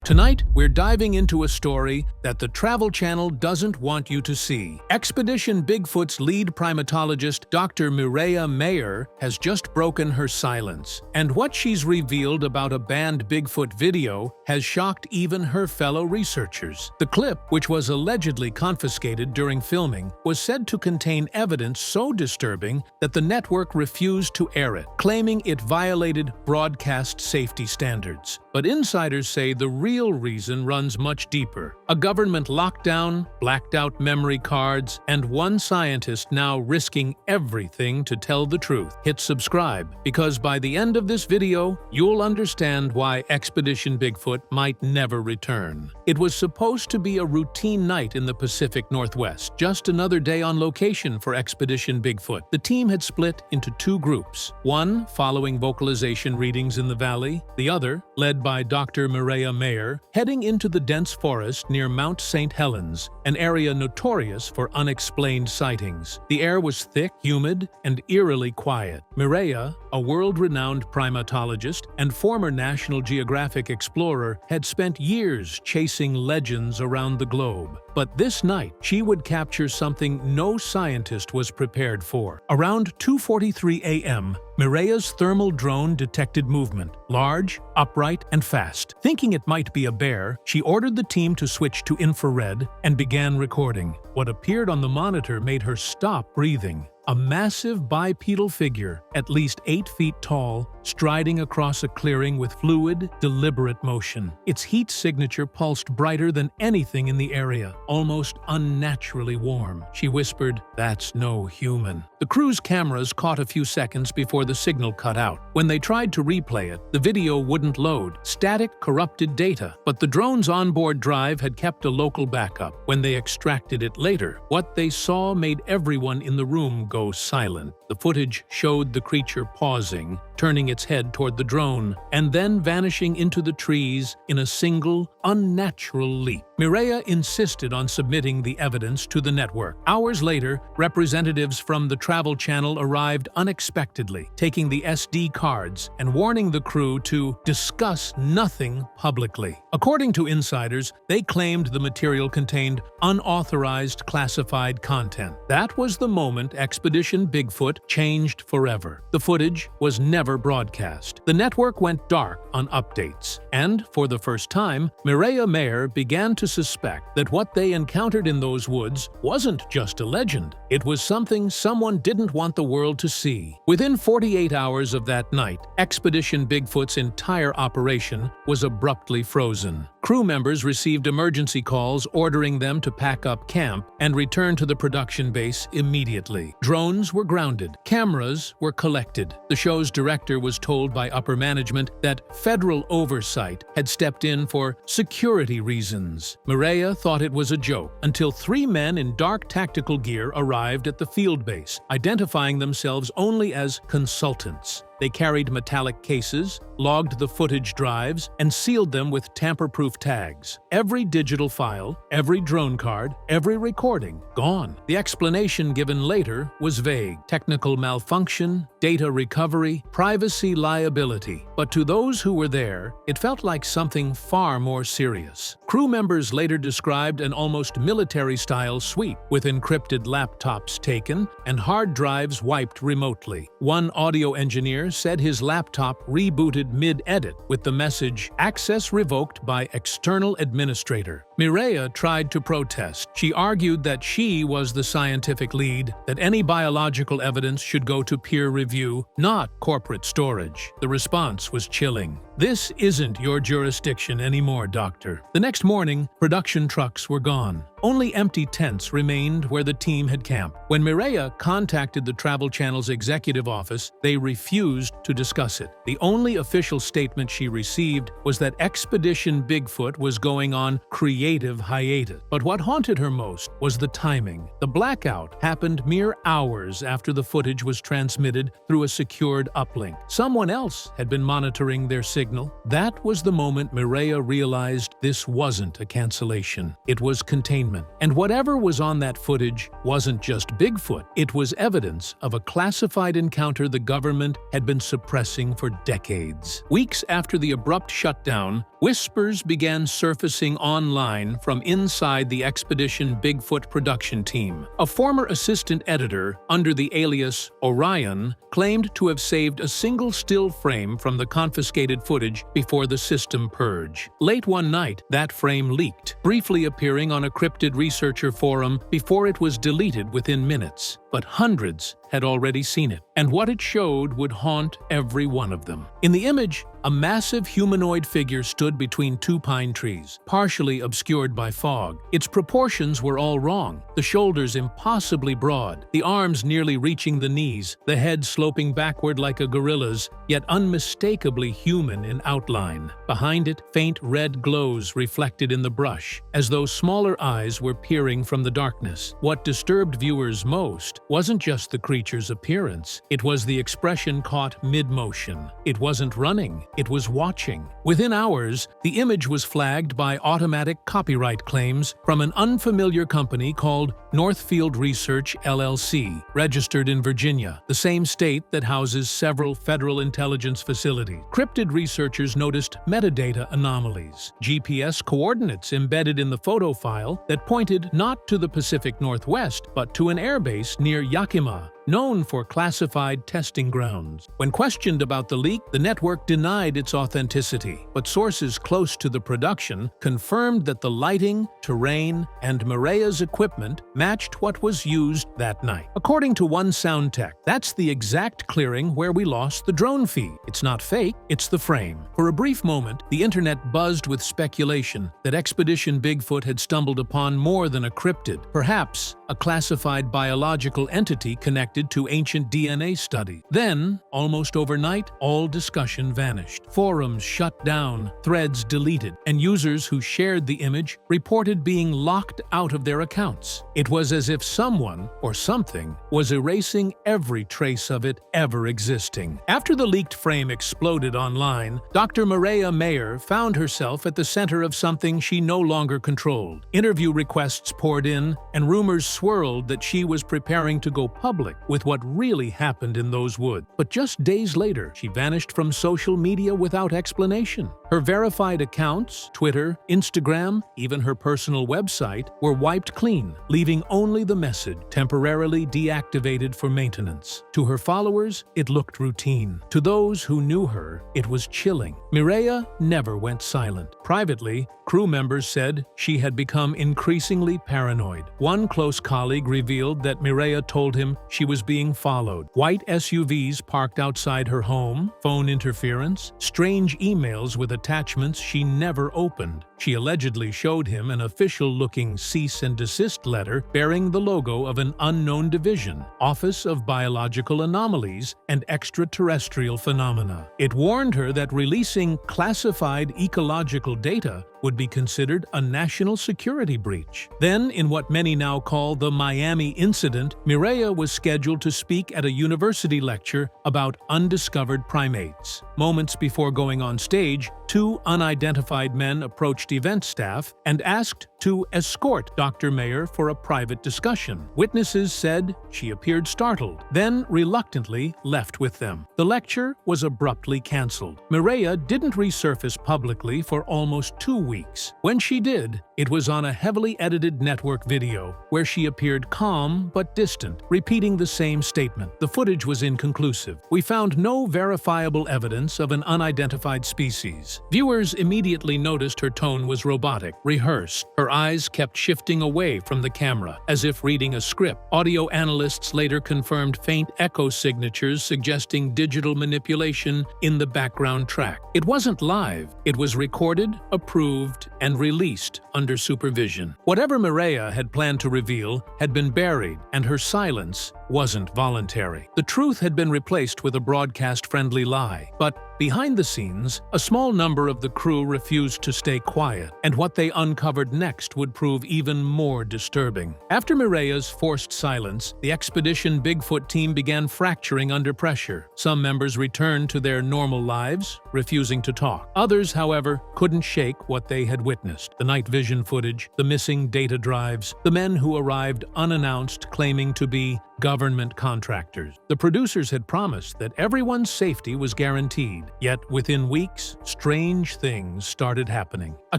Tonight, we're diving into a story that the Travel Channel doesn't want you to see. Expedition Bigfoot's lead primatologist, Dr. Mireya Mayor, has just broken her silence. And what she's revealed about a banned Bigfoot video has shocked even her fellow researchers. The clip, which was allegedly confiscated during filming, was said to contain evidence so disturbing that the network refused to air it, claiming it violated broadcast safety standards. But insiders say the real reason runs much deeper. A government lockdown, blacked out memory cards, and one scientist now risking everything to tell the truth. Hit subscribe, because by the end of this video, you'll understand why Expedition Bigfoot might never return. It was supposed to be a routine night in the Pacific Northwest, just another day on location for Expedition Bigfoot. The team had split into two groups, one following vocalization readings in the valley, the other, led by Dr. Mireya Mayor, heading into the dense forest near Mount St. Helens, an area notorious for unexplained sightings. The air was thick, humid, and eerily quiet. Mireya, a world-renowned primatologist and former National Geographic explorer, had spent years chasing legends around the globe. But this night, she would capture something no scientist was prepared for. Around 2:43 a.m., Mireya's thermal drone detected movement, large, upright, and fast. Thinking it might be a bear, she ordered the team to switch to infrared and began recording. What appeared on the monitor made her stop breathing. A massive bipedal figure, at least 8 feet tall, striding across a clearing with fluid, deliberate motion. Its heat signature pulsed brighter than anything in the area, almost unnaturally warm. She whispered, "That's no human." The crew's cameras caught a few seconds before the signal cut out. When they tried to replay it, the video wouldn't load. Static, corrupted data. But the drone's onboard drive had kept a local backup. When they extracted it later, what they saw made everyone in the room go silent. The footage showed the creature pausing, turning its head toward the drone, and then vanishing into the trees in a single, unnatural leap. Mireya insisted on submitting the evidence to the network. Hours later, representatives from the Travel Channel arrived unexpectedly, taking the SD cards and warning the crew to discuss nothing publicly. According to insiders, they claimed the material contained unauthorized classified content. That was the moment Expedition Bigfoot changed forever. The footage was never broadcast. The network went dark on updates, and for the first time, Mireya Mayor began to suspect that what they encountered in those woods wasn't just a legend. It was something someone didn't want the world to see. Within 48 hours of that night, Expedition Bigfoot's entire operation was abruptly frozen. Crew members received emergency calls ordering them to pack up camp and return to the production base immediately. Drones were grounded. Cameras were collected. The show's director was told by upper management that federal oversight had stepped in for security reasons. Mireya thought it was a joke until 3 men in dark tactical gear arrived at the field base, identifying themselves only as consultants. They carried metallic cases, logged the footage drives, and sealed them with tamper-proof tags. Every digital file, every drone card, every recording, gone. The explanation given later was vague. Technical malfunction, data recovery, privacy liability. But to those who were there, it felt like something far more serious. Crew members later described an almost military-style sweep, with encrypted laptops taken and hard drives wiped remotely. One audio engineer said his laptop rebooted mid-edit with the message, "Access revoked by external administrator." Mireya tried to protest. She argued that she was the scientific lead, that any biological evidence should go to peer review, not corporate storage. The response was chilling. "This isn't your jurisdiction anymore, doctor." The next morning, production trucks were gone. Only empty tents remained where the team had camped. When Mireya contacted the Travel Channel's executive office, they refused to discuss it. The only official statement she received was that Expedition Bigfoot was going on creative hiatus. But what haunted her most was the timing. The blackout happened mere hours after the footage was transmitted through a secured uplink. Someone else had been monitoring their signal. That was the moment Mireya realized this wasn't a cancellation. It was containment. And whatever was on that footage wasn't just Bigfoot. It was evidence of a classified encounter the government had been suppressing for decades. Weeks after the abrupt shutdown, Whispers began surfacing online from inside the Expedition Bigfoot production team. A former assistant editor, under the alias Orion, claimed to have saved a single still frame from the confiscated footage before the system purge. Late one night, that frame leaked, briefly appearing on a cryptid researcher forum before it was deleted within minutes. But hundreds had already seen it, and what it showed would haunt every one of them. In the image, a massive humanoid figure stood between two pine trees, partially obscured by fog. Its proportions were all wrong, the shoulders impossibly broad, the arms nearly reaching the knees, the head sloping backward like a gorilla's, yet unmistakably human in outline. Behind it, faint red glows reflected in the brush, as though smaller eyes were peering from the darkness. What disturbed viewers most wasn't just the creature's appearance, it was the expression caught mid-motion. It wasn't running, it was watching. Within hours, the image was flagged by automatic copyright claims from an unfamiliar company called Northfield Research LLC, registered in Virginia, the same state that houses several federal intelligence facilities. Cryptid researchers noticed metadata anomalies, GPS coordinates embedded in the photo file that pointed not to the Pacific Northwest, but to an airbase near Yakima, known for classified testing grounds. When questioned about the leak, the network denied its authenticity, but sources close to the production confirmed that the lighting, terrain, and Mireya's equipment matched what was used that night. According to one sound tech, that's the exact clearing where we lost the drone feed. It's not fake, it's the frame. For a brief moment, the internet buzzed with speculation that Expedition Bigfoot had stumbled upon more than a cryptid, perhaps a classified biological entity connected to ancient DNA study. Then, almost overnight, all discussion vanished. Forums shut down, threads deleted, and users who shared the image reported being locked out of their accounts. It was as if someone, or something, was erasing every trace of it ever existing. After the leaked frame exploded online, Dr. Mireya Mayor found herself at the center of something she no longer controlled. Interview requests poured in, and rumors swirled that she was preparing to go public with what really happened in those woods. But just days later, she vanished from social media without explanation. Her verified accounts, Twitter, Instagram, even her personal website, were wiped clean, leaving only the message, temporarily deactivated for maintenance. To her followers, it looked routine. To those who knew her, it was chilling. Mireya never went silent. Privately, crew members said she had become increasingly paranoid. One close colleague revealed that Mireya told him she was being followed. White SUVs parked outside her home, phone interference, strange emails with attachments she never opened. She allegedly showed him an official-looking cease and desist letter bearing the logo of an unknown division, Office of Biological Anomalies and Extraterrestrial Phenomena. It warned her that releasing classified ecological data would be considered a national security breach. Then, in what many now call the Miami incident, Mireya was scheduled to speak at a university lecture about undiscovered primates. Moments before going on stage, two unidentified men approached event staff and asked to escort Dr. Mayor for a private discussion. Witnesses said she appeared startled, then reluctantly left with them. The lecture was abruptly canceled. Mireya didn't resurface publicly for almost 2 weeks. When she did, it was on a heavily edited network video where she appeared calm but distant, repeating the same statement. The footage was inconclusive. We found no verifiable evidence of an unidentified species. Viewers immediately noticed her tone was robotic, rehearsed. Her eyes kept shifting away from the camera, as if reading a script. Audio analysts later confirmed faint echo signatures suggesting digital manipulation in the background track. It wasn't live. It was recorded, approved, and released under supervision. Whatever Mireya had planned to reveal had been buried, and her silence wasn't voluntary. The truth had been replaced with a broadcast-friendly lie. But behind the scenes, a small number of the crew refused to stay quiet, and what they uncovered next would prove even more disturbing. After Mireya's forced silence, the Expedition Bigfoot team began fracturing under pressure. Some members returned to their normal lives, refusing to talk. Others, however, couldn't shake what they had witnessed. The night vision footage, the missing data drives, the men who arrived unannounced claiming to be government contractors. The producers had promised that everyone's safety was guaranteed, yet within weeks, strange things started happening. A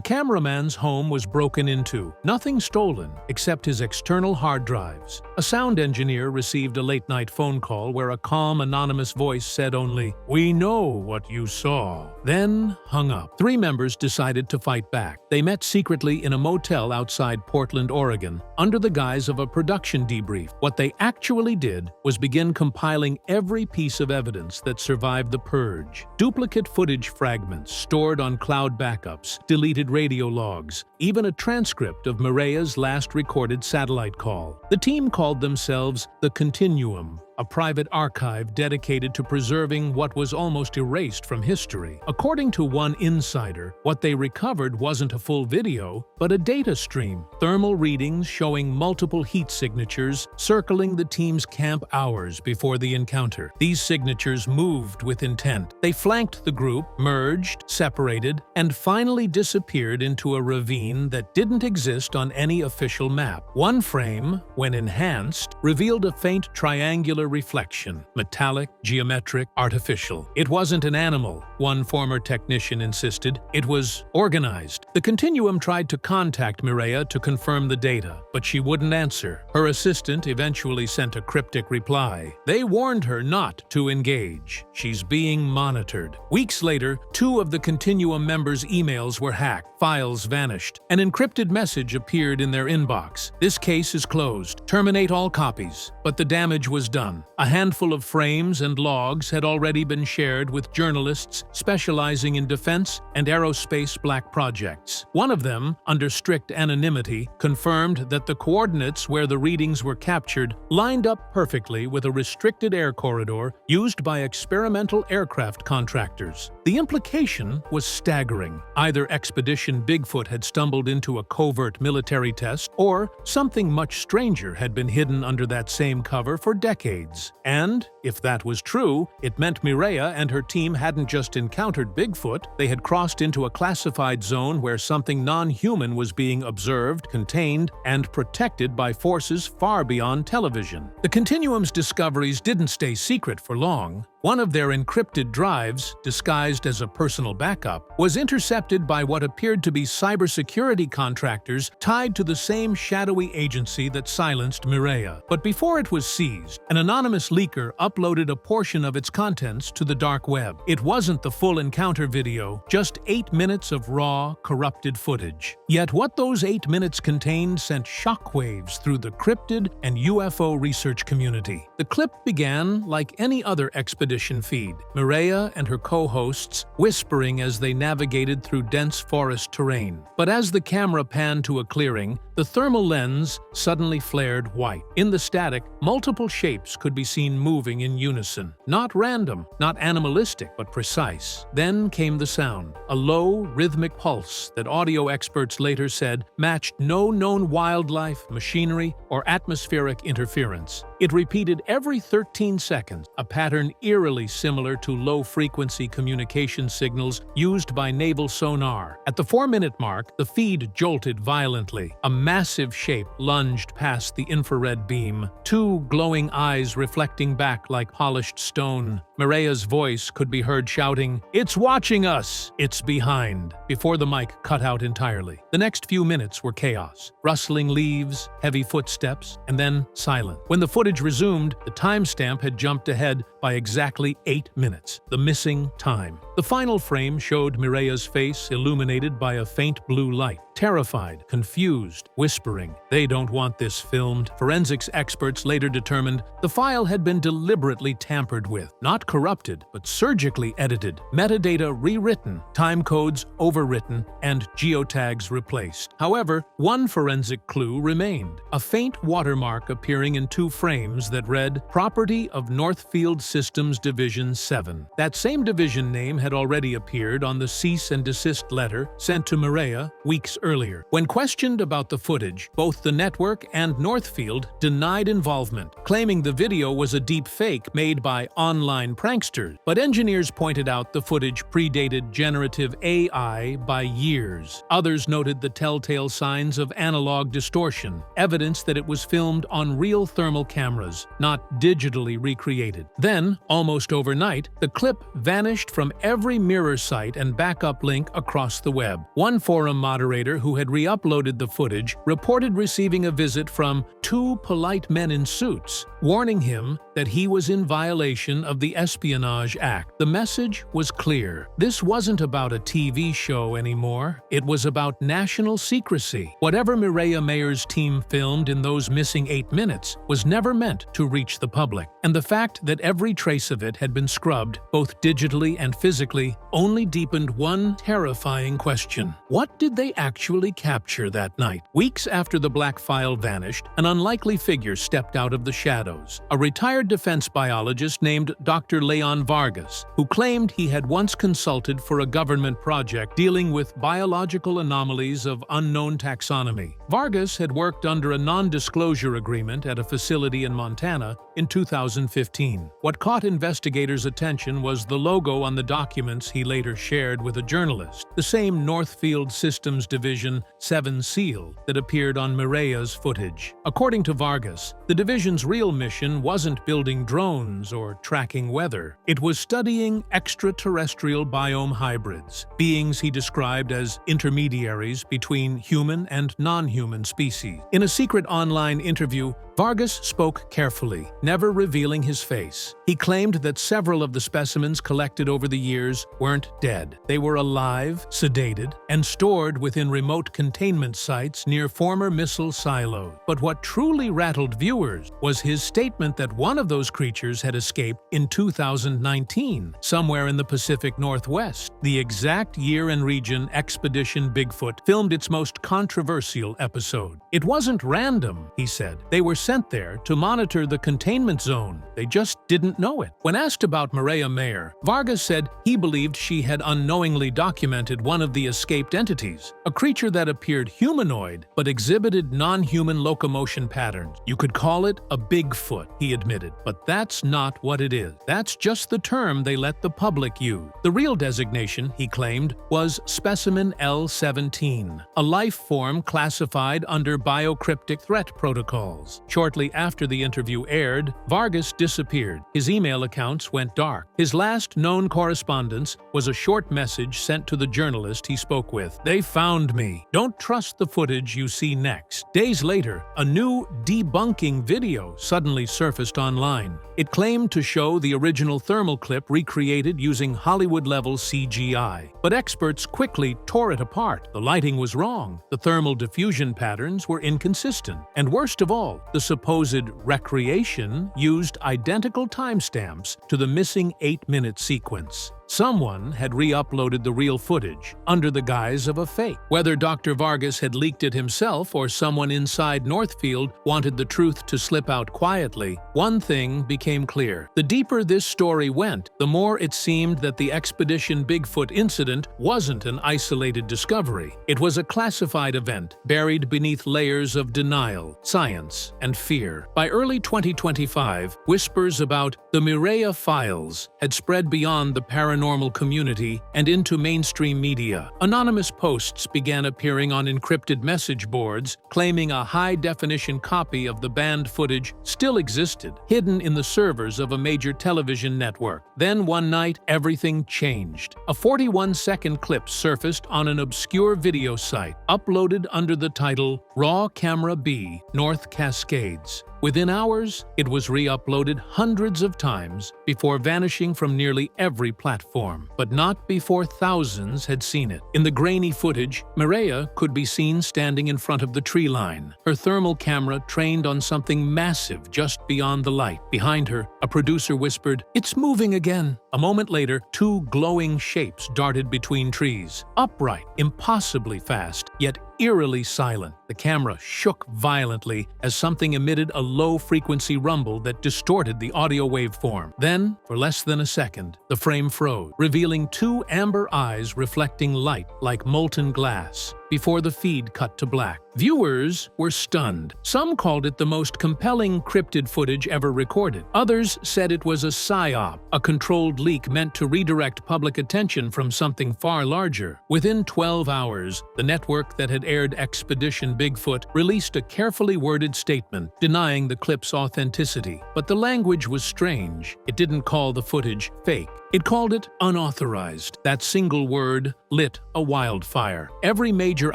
cameraman's home was broken into, nothing stolen except his external hard drives. A sound engineer received a late-night phone call where a calm, anonymous voice said only, "We know what you saw," then hung up. 3 members decided to fight back. They met secretly in a motel outside Portland, Oregon, under the guise of a production debrief. What they actually did was begin compiling every piece of evidence that survived the purge. Duplicate footage fragments stored on cloud backups, deleted radio logs, even a transcript of Mireya's last recorded satellite call. The team called themselves the Continuum, a private archive dedicated to preserving what was almost erased from history. According to one insider, what they recovered wasn't a full video, but a data stream, thermal readings showing multiple heat signatures circling the team's camp hours before the encounter. These signatures moved with intent. They flanked the group, merged, separated, and finally disappeared into a ravine that didn't exist on any official map. One frame, when enhanced, revealed a faint triangular reflection, metallic, geometric, artificial. It wasn't an animal, one former technician insisted. It was organized. The Continuum tried to contact Mireya to confirm the data, but she wouldn't answer. Her assistant eventually sent a cryptic reply. They warned her not to engage. She's being monitored. Weeks later, 2 of the Continuum members' emails were hacked. Files vanished. An encrypted message appeared in their inbox. "This case is closed. Terminate all copies." But the damage was done. A handful of frames and logs had already been shared with journalists specializing in defense and aerospace black projects. One of them, under strict anonymity, confirmed that the coordinates where the readings were captured lined up perfectly with a restricted air corridor used by experimental aircraft contractors. The implication was staggering. Either Expedition Bigfoot had stumbled into a covert military test, or something much stranger had been hidden under that same cover for decades. And, if that was true, it meant Mireya and her team hadn't just encountered Bigfoot, they had crossed into a classified zone where something non-human was being observed, contained, and protected by forces far beyond television. The Continuum's discoveries didn't stay secret for long. One of their encrypted drives, disguised as a personal backup, was intercepted by what appeared to be cybersecurity contractors tied to the same shadowy agency that silenced Mireya. But before it was seized, an anonymous leaker uploaded a portion of its contents to the dark web. It wasn't the full encounter video, just 8 minutes of raw, corrupted footage. Yet what those 8 minutes contained sent shockwaves through the cryptid and UFO research community. The clip began like any other expedition feed, Mireya and her co-hosts whispering as they navigated through dense forest terrain. But as the camera panned to a clearing, the thermal lens suddenly flared white. In the static, multiple shapes could be seen moving in unison. Not random, not animalistic, but precise. Then came the sound, a low, rhythmic pulse that audio experts later said matched no known wildlife, machinery, or atmospheric interference. It repeated every 13 seconds, a pattern eerily similar to low-frequency communication signals used by naval sonar. At the 4-minute mark, the feed jolted violently. A massive shape lunged past the infrared beam, 2 glowing eyes reflecting back like polished stone. Mireya's voice could be heard shouting, "It's watching us! It's behind!" before the mic cut out entirely. The next few minutes were chaos. Rustling leaves, heavy footsteps, and then silence. When the footage resumed, the timestamp had jumped ahead by exactly 8 minutes, the missing time. The final frame showed Mireya's face illuminated by a faint blue light. Terrified, confused, whispering, "They don't want this filmed." Forensics experts later determined the file had been deliberately tampered with, not corrupted, but surgically edited, metadata rewritten, timecodes overwritten, and geotags replaced. However, one forensic clue remained, a faint watermark appearing in 2 frames that read, "Property of Northfield Systems Division 7." That same division name had had already appeared on the cease and desist letter sent to Mireya weeks earlier. When questioned about the footage, both the network and Northfield denied involvement, claiming the video was a deep fake made by online pranksters. But engineers pointed out the footage predated generative AI by years. Others noted the telltale signs of analog distortion, evidence that it was filmed on real thermal cameras, not digitally recreated. Then, almost overnight, the clip vanished from every mirror site and backup link across the web. One forum moderator who had re-uploaded the footage reported receiving a visit from two polite men in suits, warning him that he was in violation of the Espionage Act. The message was clear. This wasn't about a TV show anymore. It was about national secrecy. Whatever Mireya Mayor's team filmed in those missing 8 minutes was never meant to reach the public. And the fact that every trace of it had been scrubbed, both digitally and physically, only deepened one terrifying question. What did they actually capture that night? Weeks after the black file vanished, an unlikely figure stepped out of the shadows. A retired defense biologist named Dr. Leon Vargas, who claimed he had once consulted for a government project dealing with biological anomalies of unknown taxonomy. Vargas had worked under a non-disclosure agreement at a facility in Montana in 2015. What caught investigators' attention was the logo on the documents he later shared with a journalist, the same Northfield Systems Division 7 seal that appeared on Mireya's footage. According to Vargas, the division's real mission wasn't building drones or tracking weather. It was studying extraterrestrial biome hybrids, beings he described as intermediaries between human and non-human species. In a secret online interview, Vargas spoke carefully, never revealing his face. He claimed that several of the specimens collected over the years weren't dead. They were alive, sedated, and stored within remote containment sites near former missile silos. But what truly rattled viewers was his statement that one of those creatures had escaped in 2019, somewhere in the Pacific Northwest, the exact year and region Expedition Bigfoot filmed its most controversial episode. It wasn't random, he said. They were sent there to monitor the containment zone. They just didn't know it. When asked about Mireya Mayor, Vargas said he believed she had unknowingly documented one of the escaped entities, a creature that appeared humanoid but exhibited non-human locomotion patterns. You could call it a Bigfoot, he admitted, but that's not what it is. That's just the term they let the public use. The real designation, he claimed, was Specimen L-17, a life form classified under biocryptic threat protocols. Shortly after the interview aired, Vargas disappeared. His email accounts went dark. His last known correspondence was a short message sent to the journalist he spoke with. "They found me. Don't trust the footage you see next." Days later, a new debunking video suddenly surfaced online. It claimed to show the original thermal clip recreated using Hollywood-level CGI. But experts quickly tore it apart. The lighting was wrong. The thermal diffusion patterns were inconsistent. And worst of all, the supposed recreation used identical timestamps to the missing 8-minute sequence. Someone had re-uploaded the real footage under the guise of a fake. Whether Dr. Vargas had leaked it himself or someone inside Northfield wanted the truth to slip out quietly, one thing became clear. The deeper this story went, the more it seemed that the Expedition Bigfoot incident wasn't an isolated discovery. It was a classified event, buried beneath layers of denial, science, and fear. By early 2025, whispers about the Mireya Files had spread beyond the paranormal community and into mainstream media. Anonymous posts began appearing on encrypted message boards, claiming a high-definition copy of the banned footage still existed, hidden in the servers of a major television network. Then one night, everything changed. A 41-second clip surfaced on an obscure video site, uploaded under the title Raw Camera B, North Cascades. Within hours, it was re-uploaded hundreds of times before vanishing from nearly every platform, but not before thousands had seen it. In the grainy footage, Mireya could be seen standing in front of the tree line, her thermal camera trained on something massive just beyond the light. Behind her, a producer whispered, "It's moving again." A moment later, two glowing shapes darted between trees, upright, impossibly fast, yet eerily silent. The camera shook violently as something emitted a low-frequency rumble that distorted the audio waveform. Then, for less than a second, the frame froze, revealing two amber eyes reflecting light like molten glass, before the feed cut to black. Viewers were stunned. Some called it the most compelling cryptid footage ever recorded. Others said it was a psyop, a controlled leak meant to redirect public attention from something far larger. Within 12 hours, the network that had aired Expedition Bigfoot released a carefully worded statement denying the clip's authenticity. But the language was strange. It didn't call the footage fake. It called it unauthorized. That single word lit a wildfire. Every major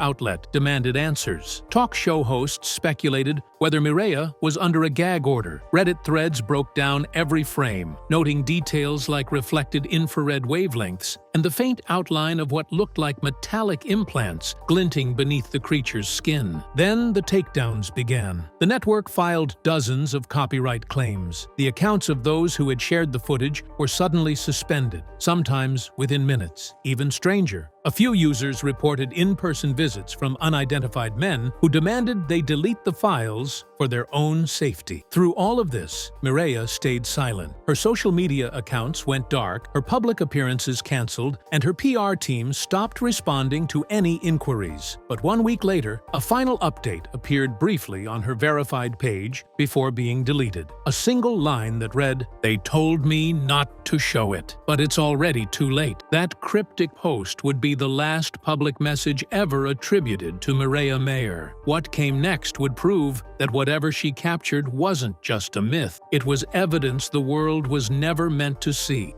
outlet demanded answers. Talk show hosts speculated whether Mireya was under a gag order. Reddit threads broke down every frame, noting details like reflected infrared wavelengths and the faint outline of what looked like metallic implants glinting beneath the creature's skin. Then the takedowns began. The network filed dozens of copyright claims. The accounts of those who had shared the footage were suddenly suspended, sometimes within minutes. Even stranger, a few users reported in-person visits from unidentified men who demanded they delete the files for their own safety. Through all of this, Mireya stayed silent. Her social media accounts went dark, her public appearances canceled, and her PR team stopped responding to any inquiries. But 1 week later, a final update appeared briefly on her verified page before being deleted. A single line that read, "They told me not to show it, but it's already too late." That cryptic post would be the last public message ever attributed to Mireya Mayor. What came next would prove that whatever she captured wasn't just a myth. It was evidence the world was never meant to see.